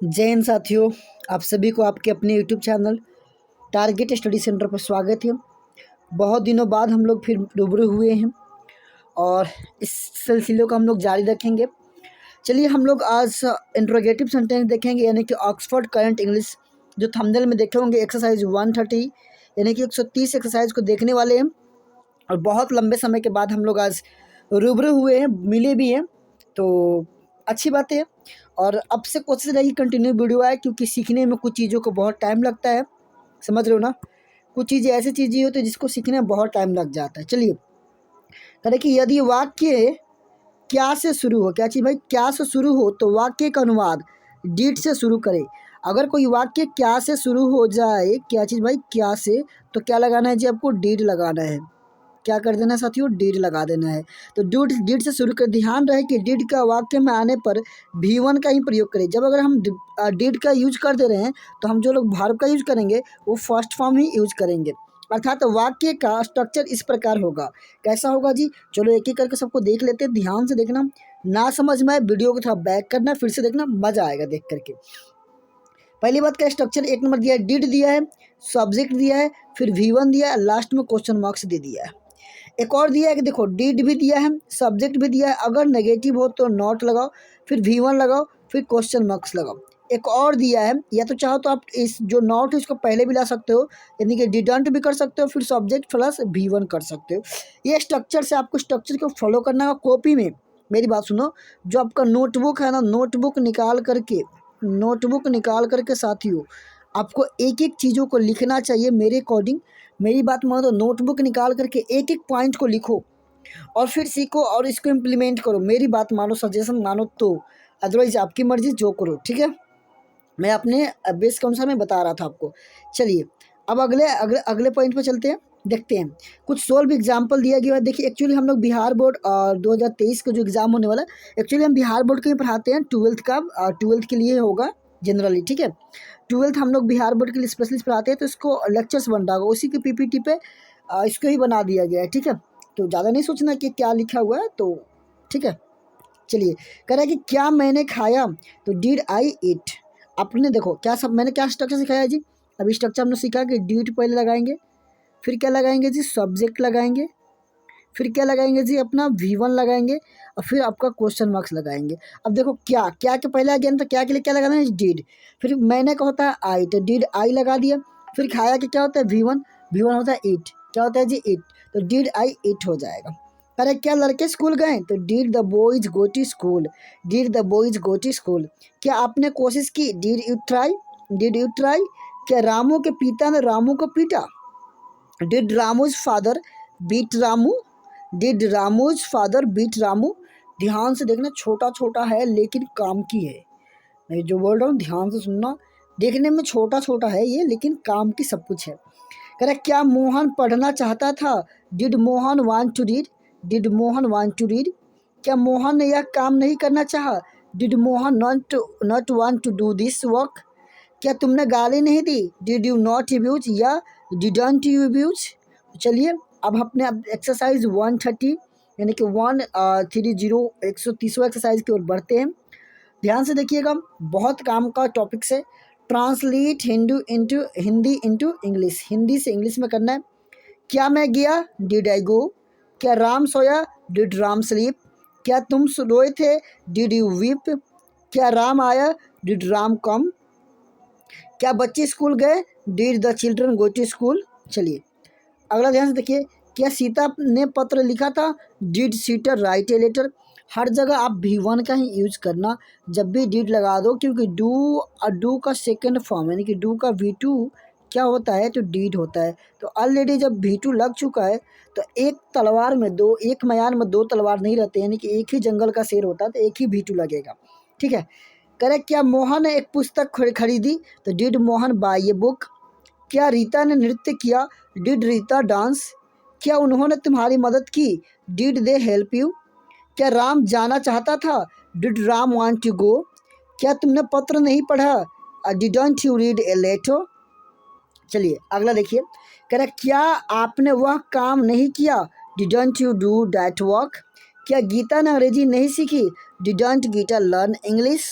जय हिंद साथियों, आप सभी को आपके अपने YouTube channel target study centre पर स्वागत है। बहुत दिनों बाद हम लोग फिर रूबरू हुए हैं और इस सिलसिले को हम लोग जारी रखेंगे। चलिए हम लोग आज इंट्रोगेटिव सेंटेंस देखेंगे, यानी कि ऑक्सफोर्ड करंट इंग्लिश जो थंबनेल में देखे होंगे। एक्सरसाइज 130 यानी कि 130 एक्सरसाइज को देखने वाले हैं और बहुत लंबे समय के बाद हम लोग आज रूबरू हुए हैं, मिले भी हैं, तो अच्छी बात है। और अब से कोशिश रहेगी कंटिन्यू वीडियो आए, क्योंकि सीखने में कुछ चीज़ों को बहुत टाइम लगता है, समझ रहे हो ना। कुछ चीज़ें ऐसी चीज़ें होती है जिसको सीखने में बहुत टाइम लग जाता है। चलिए करें कि यदि वाक्य क्या से शुरू हो, क्या चीज़ भाई, क्या से शुरू हो तो वाक्य का अनुवाद डीड से शुरू करें। अगर कोई वाक्य क्या से शुरू हो जाए, क्या चीज़ भाई, क्या से, तो क्या लगाना है जी, आपको डीड लगाना है। क्या कर देना है साथियों, डीड लगा देना है। तो डीड डीड से शुरू कर, ध्यान रहे कि डीड का वाक्य में आने पर V1 का ही प्रयोग करें। जब अगर हम डीड का यूज कर दे रहे हैं तो हम जो लोग वर्ब का यूज करेंगे वो फर्स्ट फॉर्म ही यूज करेंगे। अर्थात वाक्य का स्ट्रक्चर इस प्रकार होगा। कैसा होगा जी, चलो एक एक करके सबको देख लेते हैं, ध्यान से देखना। ना समझ में आए वीडियो को थोड़ा बैक करना, फिर से देखना, मजा आएगा देख करके। पहली बात का स्ट्रक्चर एक नंबर दिया है, डिड दिया है, सब्जेक्ट दिया है, फिर V1 दिया है, लास्ट में क्वेश्चन मार्क्स दे दिया है। एक और दिया है कि देखो डिड भी दिया है, सब्जेक्ट भी दिया है, अगर नेगेटिव हो तो नॉट लगाओ, फिर V1 लगाओ, फिर क्वेश्चन मार्क्स लगाओ। एक और दिया है, या तो चाहो तो आप इस जो नॉट है इसको पहले भी ला सकते हो, यानी कि डिडंट भी कर सकते हो, फिर सब्जेक्ट प्लस V1 कर सकते हो। ये स्ट्रक्चर से आपको स्ट्रक्चर को फॉलो करना है। कॉपी में मेरी बात सुनो, जो आपका नोटबुक है ना, नोटबुक निकाल करके साथियों आपको एक एक चीज़ों को लिखना चाहिए मेरे अकॉर्डिंग। मेरी बात मानो तो नोटबुक निकाल करके एक एक पॉइंट को लिखो और फिर सीखो और इसको इम्प्लीमेंट करो। मेरी बात मानो, सजेशन मानो तो, अदरवाइज आपकी मर्जी, जो करो, ठीक है। मैं अपने बेस के अनुसार मैं बता रहा था आपको। चलिए अब अगले अगले अगले पॉइंट पर चलते हैं, देखते हैं। कुछ 16 एग्जाम्पल दिया गया है। देखिए एक्चुअली हम लोग बिहार बोर्ड और 2023 का जो एग्ज़ाम होने वाला है, एक्चुअली हम बिहार बोर्ड के ही पढ़ाते हैं, 12th का, 12th के लिए होगा जनरली, ठीक है। 12th हम लोग बिहार बोर्ड के लिए स्पेशलिस्ट पढ़ाते हैं, तो इसको लेक्चर्स बन रहा होगा, उसी की PPT पे इसको ही बना दिया गया है, ठीक है। तो ज़्यादा नहीं सोचना कि क्या लिखा हुआ है, तो ठीक है। चलिए कह रहा है कि क्या मैंने खाया, तो डिड आई ईट। आपने देखो क्या सब मैंने क्या स्ट्रक्चर सिखाया है जी। अभी स्ट्रक्चर हमने सीखा कि डिड पहले लगाएंगे, फिर क्या लगाएंगे जी, सब्जेक्ट लगाएंगे, फिर क्या लगाएंगे जी, अपना V1 लगाएंगे, और फिर आपका क्वेश्चन मार्क्स लगाएंगे। अब देखो क्या क्या के पहले आ गया ना, तो क्या के लिए क्या लगाना है, डिड। फिर मैंने का होता है आई, तो डिड आई लगा दिया। फिर खाया के क्या होता है, V1, V1 होता है ईट, क्या होता है जी, ईट, तो डिड आई ईट हो जाएगा। अरे क्या लड़के स्कूल गए, तो did the boys go to school, did the boys go to school. क्या आपने कोशिश की, did you try, did you try. क्या रामू के पिता ने रामू को पीटा, did Ramu's father beat Ramu, did Ramu's father beat Ramu. ध्यान से देखना, छोटा छोटा है लेकिन काम की है। मैं जो बोल रहा हूँ ध्यान से सुनना, देखने में छोटा छोटा है ये, लेकिन काम की सब कुछ है। कह रहा क्या मोहन पढ़ना चाहता था, did Mohan want to read, did Mohan want to read. क्या मोहन ने यह काम नहीं करना चाहा, did Mohan not want to do this work. क्या तुमने गाली नहीं दी, डिड यू नॉट अब्यूज या डिडंट यू अब्यूज। चलिए अब अपने एक्सरसाइज 130 यानी कि 130 एक्सरसाइज की ओर बढ़ते हैं। ध्यान से देखिएगा, बहुत काम का टॉपिक से। Translate Hindi into English, Hindi से इंग्लिश में करना है। क्या मैं गया, डिड आई गो। क्या राम सोया, डिड राम स्लीप। क्या तुम रोए थे, डिड यू वीप। क्या राम आया, डिड राम कम। क्या बच्चे स्कूल गए, did the children go to school. चलिए अगला ध्यान से देखिए, क्या सीता ने पत्र लिखा था, did Sita write a letter. हर जगह आप V1 का ही यूज करना जब भी डिड लगा दो, क्योंकि डू का सेकंड फॉर्म यानी कि डू का V2 क्या होता है, तो डिड होता है। तो ऑलरेडी जब V2 लग चुका है, तो एक म्यान में दो तलवार नहीं रहते, यानी कि एक ही जंगल का शेर होता है, तो एक ही V2 लगेगा, ठीक है। करेक्ट। क्या मोहन ने एक पुस्तक खरीदी, तो did Mohan buy a book. क्या रीता ने नृत्य किया, डिड रीता डांस। क्या उन्होंने तुम्हारी मदद की, डिड दे हेल्प यू। क्या राम जाना चाहता था, did Ram want to go. क्या तुमने पत्र नहीं पढ़ा, didn't you read a letter. चलिए अगला देखिए, कह रहा क्या आपने वह काम नहीं किया, didn't you do that work. क्या गीता ने अंग्रेजी नहीं सीखी, डिडंट गीता लर्न इंग्लिश।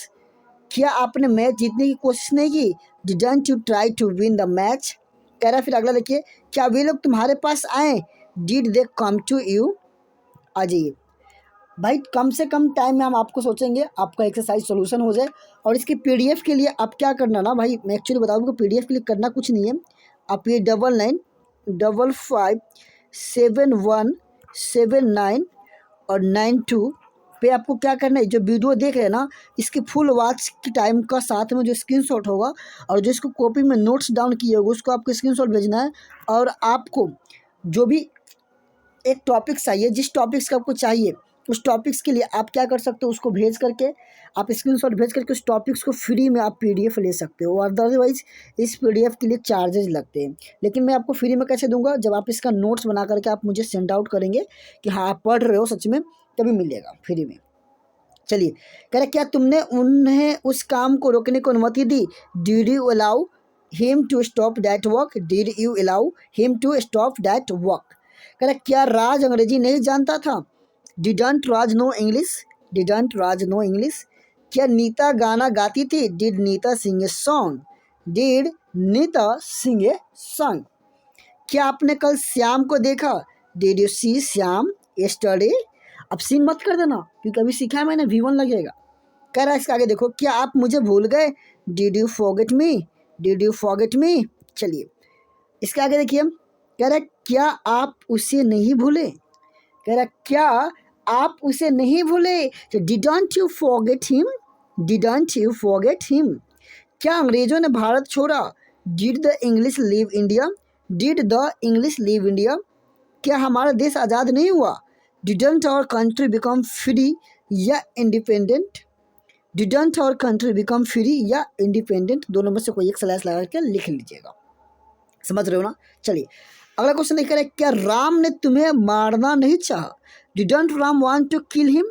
क्या आपने मैच जीतने की कोशिश नहीं की? Didn't you try to win the match? कह रहा है फिर अगला देखिए, क्या वे लोग तुम्हारे पास आए? Did they come to you? आ जाइए भाई, कम से कम टाइम में हम आपको सोचेंगे आपका एक्सरसाइज सॉल्यूशन हो जाए। और इसकी पीडीएफ के लिए आप क्या करना ना भाई, मैं एक्चुअली बता दूँ, पीडीएफ के लिए करना कुछ नहीं है। आप ये 99557179 और 92 पे आपको क्या करना है, जो वीडियो देख रहे हैं ना, इसकी फुल वॉच की टाइम का साथ में जो स्क्रीनशॉट होगा और जो इसको कॉपी में नोट्स डाउन किए होगा उसको आपको स्क्रीनशॉट भेजना है। और आपको जो भी एक टॉपिक्स चाहिए, जिस टॉपिक्स का आपको चाहिए उस टॉपिक्स के लिए आप क्या कर सकते हो, उसको भेज करके, आप स्क्रीनशॉट भेज करके उस टॉपिक्स को फ्री में आप पीडीएफ ले सकते हो। और अदरवाइज इस पीडीएफ के लिए चार्जेज लगते हैं, लेकिन मैं आपको फ्री में कैसे दूंगा, जब आप इसका नोट्स बना करके आप मुझे सेंड आउट करेंगे कि हाँ आप पढ़ रहे हो सच में, तभी मिलेगा फ्री में। चलिए, कह रहे क्या तुमने उन्हें उस काम को रोकने की अनुमति दी? Did you allow him to stop that work? Did you allow him to stop that work? कह रहे क्या राज अंग्रेजी नहीं जानता था? Didn't Raj know English? Didn't Raj know English? क्या नीता गाना गाती थी? Did Neeta sing a song? Did Neeta sing a song? क्या आपने कल श्याम को देखा? Did you see Shyam yesterday? अब सीन मत कर देना क्योंकि अभी सीखा है मैंने, V1 लगेगा। कह रहा है इसके आगे देखो, क्या आप मुझे भूल गए? Did you forget me? Did you forget me? चलिए इसके आगे देखिए, कह रहा है क्या आप उसे नहीं भूले? कह रहा है क्या आप उसे नहीं भूले? तो didn't you forget him? Didn't you forget him? क्या अंग्रेजों ने भारत छोड़ा? Did the English leave India? Did the English leave India? क्या हमारा देश आज़ाद नहीं हुआ? Didn't our country become free या independent? Didn't our country become free या इंडिपेंडेंट, दोनों में से कोई एक स्लैश लगा के लिख लीजिएगा। समझ रहे हो ना? चलिए अगला क्वेश्चन नहीं करे, क्या राम ने तुम्हें मारना नहीं चाहा? Didn't Ram want to kill him?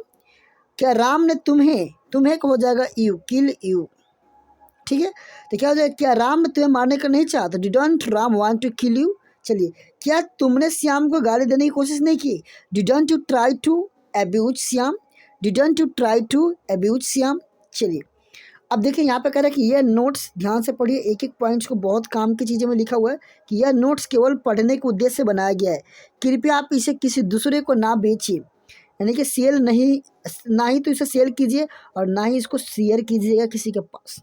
क्या राम ने तुम्हें को हो जाएगा यू, किल यू, ठीक है। तो क्या हो जाएगा, क्या राम ने तुम्हें मारने का नहीं चाहा? तो didn't Ram want to kill you. चलिए, क्या तुमने श्याम को गाली देने की कोशिश नहीं की? Didn't you try to abuse Shyam? Didn't you try to abuse Shyam? चलिए अब देखिए यहाँ पे कह रहा है कि यह नोट्स ध्यान से पढ़िए, एक एक पॉइंट्स को, बहुत काम की चीज़ें में लिखा हुआ है कि यह नोट्स केवल पढ़ने के उद्देश्य से बनाया गया है। कृपया आप इसे किसी दूसरे को ना बेचिए, यानी कि सेल नहीं, ना ही तो इसे सेल कीजिए और ना ही इसको शेयर कीजिएगा किसी के पास।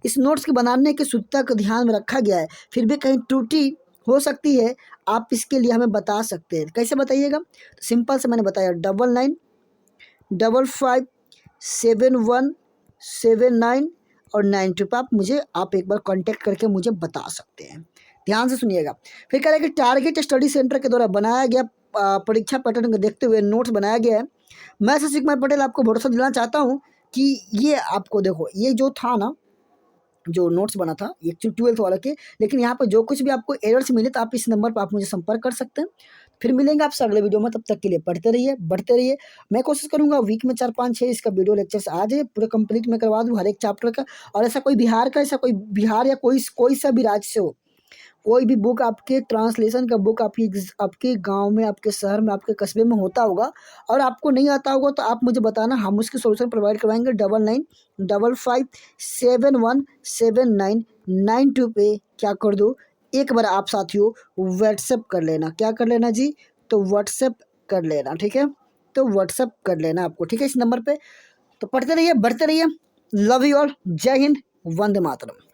इस नोट्स के बनाने की शुद्धता को ध्यान में रखा गया है, फिर भी कहीं त्रुटि हो सकती है, आप इसके लिए हमें बता सकते हैं। कैसे बताइएगा? तो सिंपल से मैंने बताया, 99557179 और 92 पर आप एक बार कांटेक्ट करके मुझे बता सकते हैं। ध्यान से सुनिएगा। फिर कह रहे हैं कि टारगेट स्टडी सेंटर के द्वारा बनाया गया परीक्षा पैटर्न को देखते हुए नोट्स बनाया गया है। मैं शशिक कुमार पटेल आपको भरोसा दिलाना चाहता हूँ कि ये आपको देखो, ये जो था ना, जो नोट्स बना था एक्चुअली 12th वाला के, लेकिन यहाँ पर जो कुछ भी आपको एरर्स मिले तो आप इस नंबर पर आप मुझे संपर्क कर सकते हैं। फिर मिलेंगे आपसे अगले वीडियो में, तब तक के लिए पढ़ते रहिए, बढ़ते रहिए। मैं कोशिश करूंगा वीक में 4-5-6 इसका वीडियो लेक्चर्स आ जाए, पूरे कंप्लीट मैं करवा दूँ हर एक चैप्टर का। और ऐसा कोई बिहार का, ऐसा कोई बिहार या कोई सा भी राज्य से हो, कोई भी बुक आपके ट्रांसलेशन का बुक आपके गांव में, आपके शहर में, आपके कस्बे में होता होगा और आपको नहीं आता होगा तो आप मुझे बताना, हम उसकी सोल्यूशन प्रोवाइड करवाएंगे। 9955717992 पे क्या कर दो, एक बार आप साथियों व्हाट्सएप कर लेना। क्या कर लेना जी? तो व्हाट्सएप कर लेना, ठीक है। तो व्हाट्सएप कर लेना आपको, ठीक है, इस नंबर पे। तो पढ़ते रहिए, बढ़ते रहिए। Love you all. जय हिंद, वंदे मातरम।